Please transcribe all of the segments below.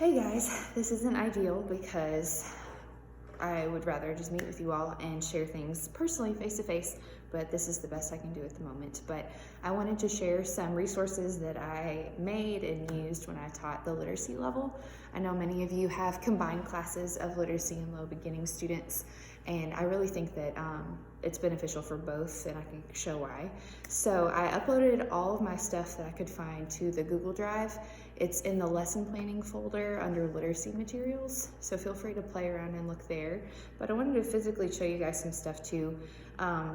Hey guys, this isn't ideal because I would rather just meet with you all and share things personally face to face, but this is the best I can do at the moment. But I wanted to share some resources that I made and used when I taught the literacy level. I know many of you have combined classes of literacy and low beginning students, and I really think that it's beneficial for both, and I can show why. So I uploaded all of my stuff that I could find to the Google Drive. It's in the lesson planning folder under literacy materials, so feel free to play around and look there. But I wanted to physically show you guys some stuff too.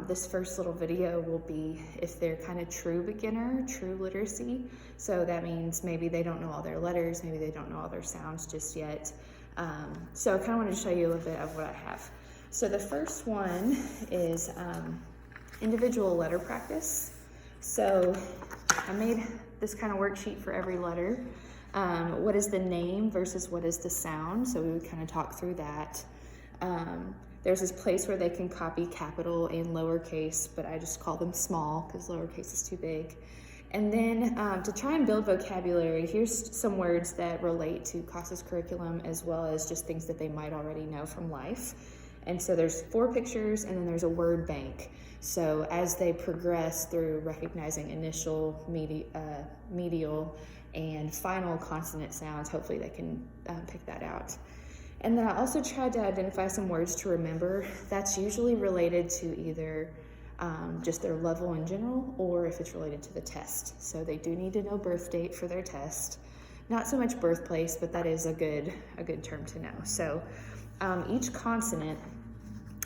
This first little video will be if they're kind of true beginner, true literacy. So that means maybe they don't know all their letters, maybe they don't know all their sounds just yet. So I kind of wanted to show you a little bit of what I have. So the first one is individual letter practice. So I made this kind of worksheet for every letter. What is the name versus what is the sound? So we would kind of talk through that. There's this place where they can copy capital and lowercase, but I just call them small because lowercase is too big. And then to try and build vocabulary, here's some words that relate to CASA's curriculum as well as just things that they might already know from life. And so there's 4 pictures and then there's a word bank. So as they progress through recognizing initial, medial, and final consonant sounds, hopefully they can pick that out. And then I also tried to identify some words to remember. That's usually related to either just their level in general or if it's related to the test. So they do need to know birth date for their test. Not so much birthplace, but that is a good term to know. So each consonant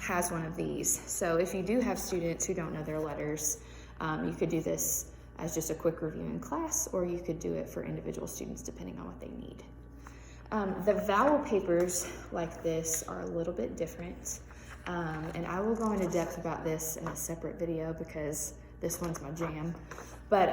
has one of these. So if you do have students who don't know their letters, you could do this as just a quick review in class, or you could do it for individual students depending on what they need. The vowel papers like this are a little bit different, and I will go into depth about this in a separate video because this one's my jam. But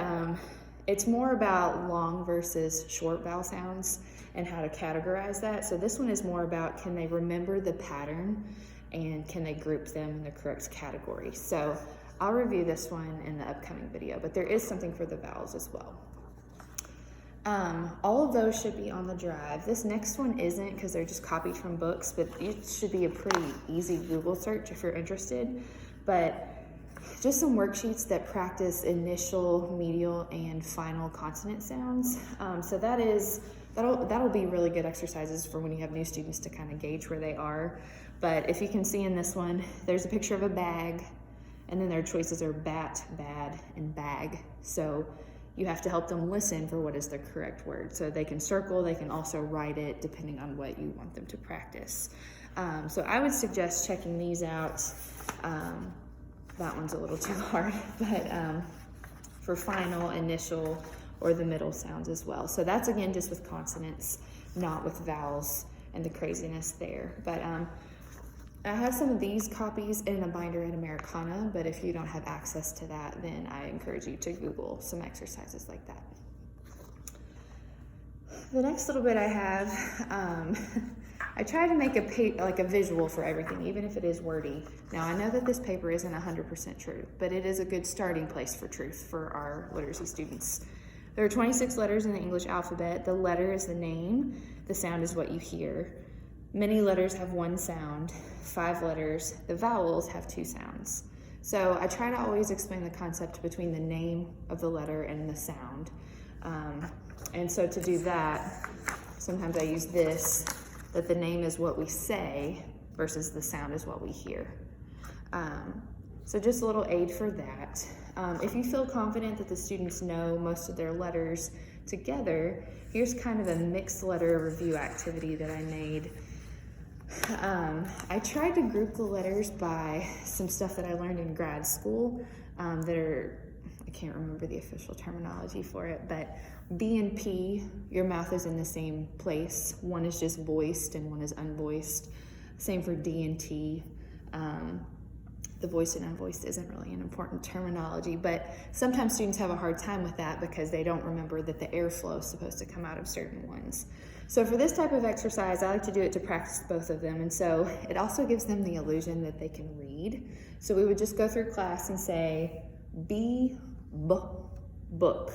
it's more about long versus short vowel sounds and how to categorize that. So this one is more about can they remember the pattern and can they group them in the correct category. So I'll review this one in the upcoming video, but there is something for the vowels as well. All of those should be on the drive. This next one isn't because they're just copied from books, but it should be a pretty easy Google search if you're interested. But just some worksheets that practice initial, medial, and final consonant sounds. So that'll be really good exercises for when you have new students to kind of gauge where they are. But if you can see in this one, there's a picture of a bag, and then their choices are bat, bad, and bag. So you have to help them listen for what is the correct word. So they can circle, they can also write it depending on what you want them to practice. So I would suggest checking these out. That one's a little too hard, but for final, initial, or the middle sounds as well. So that's again just with consonants, not with vowels and the craziness there. But I have some of these copies in a binder at Americana, but if you don't have access to that, then I encourage you to Google some exercises like that. The next little bit I have, I try to make a visual for everything, even if it is wordy. Now I know that this paper isn't 100% true, but it is a good starting place for truth for our literacy students. There are 26 letters in the English alphabet. The letter is the name, the sound is what you hear. Many letters have one sound, 5 letters. The vowels have 2 sounds. So I try to always explain the concept between the name of the letter and the sound. And so to do that, sometimes I use this, that the name is what we say versus the sound is what we hear. So just a little aid for that. If you feel confident that the students know most of their letters together, here's kind of a mixed letter review activity that I made. I tried to group the letters by some stuff that I learned in grad school I can't remember the official terminology for it, but B and P, your mouth is in the same place. One is just voiced and one is unvoiced. Same for D and T. The voiced and unvoiced isn't really an important terminology, but sometimes students have a hard time with that because they don't remember that the airflow is supposed to come out of certain ones. So for this type of exercise, I like to do it to practice both of them, and so it also gives them the illusion that they can read. So we would just go through class and say, B, B, book.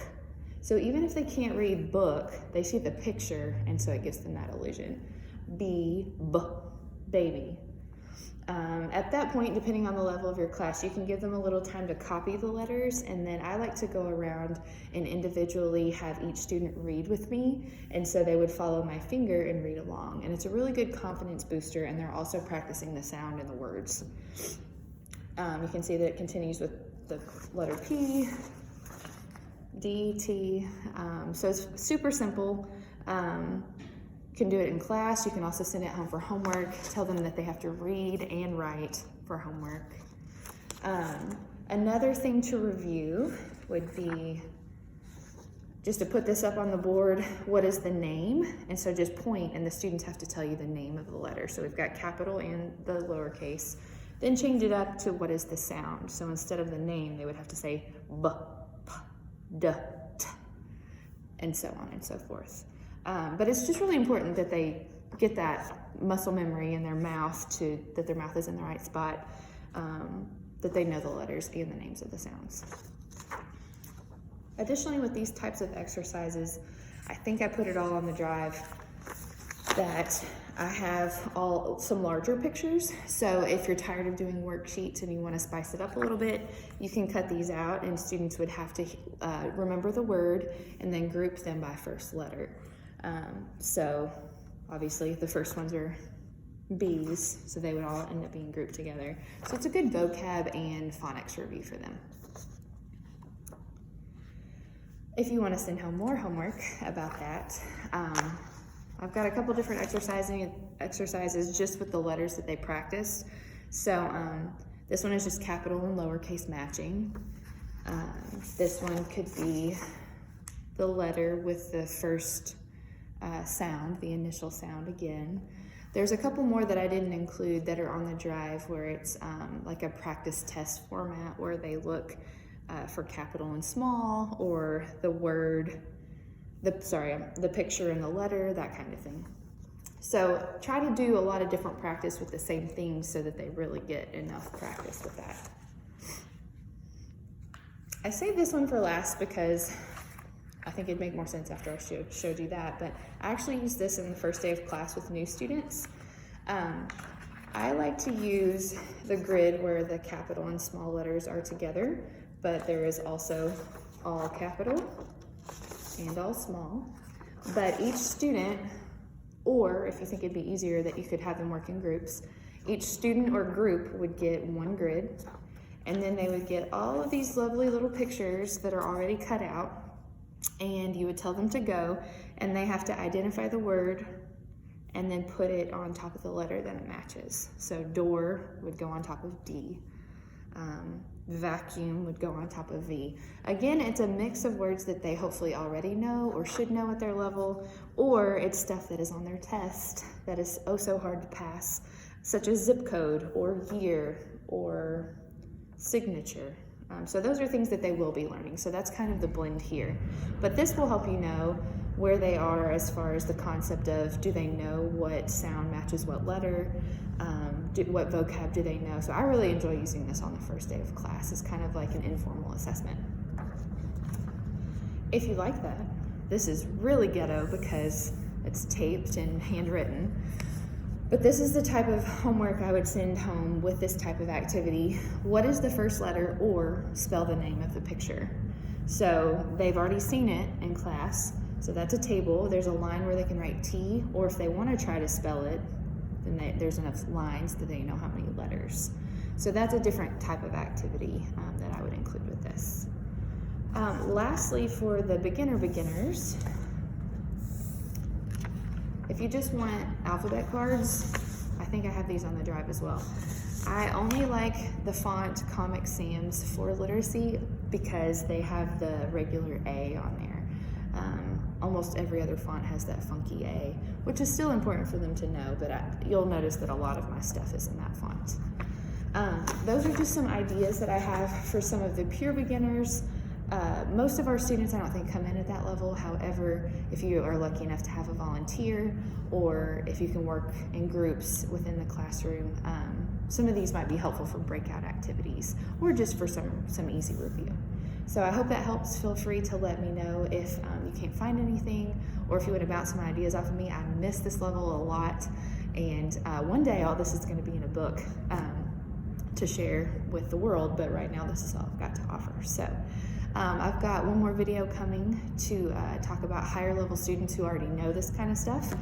So even if they can't read book, they see the picture, and so it gives them that illusion. Baby. At that point, depending on the level of your class, you can give them a little time to copy the letters, and then I like to go around and individually have each student read with me, and so they would follow my finger and read along. And it's a really good confidence booster, and they're also practicing the sound and the words. You can see that it continues with the letter P, D, T. So it's super simple. You can do it in class. You can also send it home for homework. Tell them that they have to read and write for homework. Another thing to review would be just to put this up on the board. What is the name? And so just point, and the students have to tell you the name of the letter. So we've got capital and the lowercase. Then change it up to what is the sound. So instead of the name, they would have to say B, P, D, T, and so on and so forth. But it's just really important that they get that muscle memory in their mouth, that their mouth is in the right spot, that they know the letters and the names of the sounds. Additionally, with these types of exercises, I think I put it all on the drive, that I have some larger pictures. So if you're tired of doing worksheets and you want to spice it up a little bit, you can cut these out, and students would have to remember the word and then group them by first letter. So obviously the first ones are B's, so they would all end up being grouped together. So it's a good vocab and phonics review for them. If you want to send home more homework about that, I've got a couple different exercises just with the letters that they practiced. So this one is just capital and lowercase matching. This one could be the letter with the first sound, the initial sound again. There's a couple more that I didn't include that are on the drive, where it's like a practice test format where they look for capital and small, or the word, the picture and the letter, that kind of thing. So try to do a lot of different practice with the same things so that they really get enough practice with that. I saved this one for last because I think it'd make more sense after I showed you that, but I actually used this in the first day of class with new students. I like to use the grid where the capital and small letters are together, but there is also all capital and all small. But each student, or if you think it'd be easier that you could have them work in groups, each student or group would get one grid, and then they would get all of these lovely little pictures that are already cut out, and you would tell them to go, and they have to identify the word and then put it on top of the letter that it matches. So door would go on top of D. Vacuum would go on top of V. Again, it's a mix of words that they hopefully already know or should know at their level, or it's stuff that is on their test that is oh so hard to pass, such as zip code or year or signature. So those are things that they will be learning. So that's kind of the blend here. But this will help you know where they are as far as the concept of, do they know what sound matches what letter? What vocab do they know? So I really enjoy using this on the first day of class. It's kind of like an informal assessment. If you like that, this is really ghetto because it's taped and handwritten. But this is the type of homework I would send home with this type of activity. What is the first letter, or spell the name of the picture? So they've already seen it in class. So that's a table. There's a line where they can write T, or if they want to try to spell it, then there's enough lines that they know how many letters. So that's a different type of activity that I would include with this. Lastly, for the beginners, if you just want alphabet cards, I think I have these on the drive as well. I only like the font Comic Sans for literacy because they have the regular A on there. Almost every other font has that funky A, which is still important for them to know, but you'll notice that a lot of my stuff is in that font. Those are just some ideas that I have for some of the pure beginners. Most of our students, I don't think, come in at that level. However, if you are lucky enough to have a volunteer, or if you can work in groups within the classroom, some of these might be helpful for breakout activities or just for some easy review. So I hope that helps. Feel free to let me know if you can't find anything, or if you want to bounce some ideas off of me. I miss this level a lot, and one day all this is going to be in a book to share with the world, but right now this is all I've got to offer. So I've got one more video coming to talk about higher level students who already know this kind of stuff,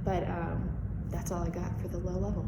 but that's all I got for the low level.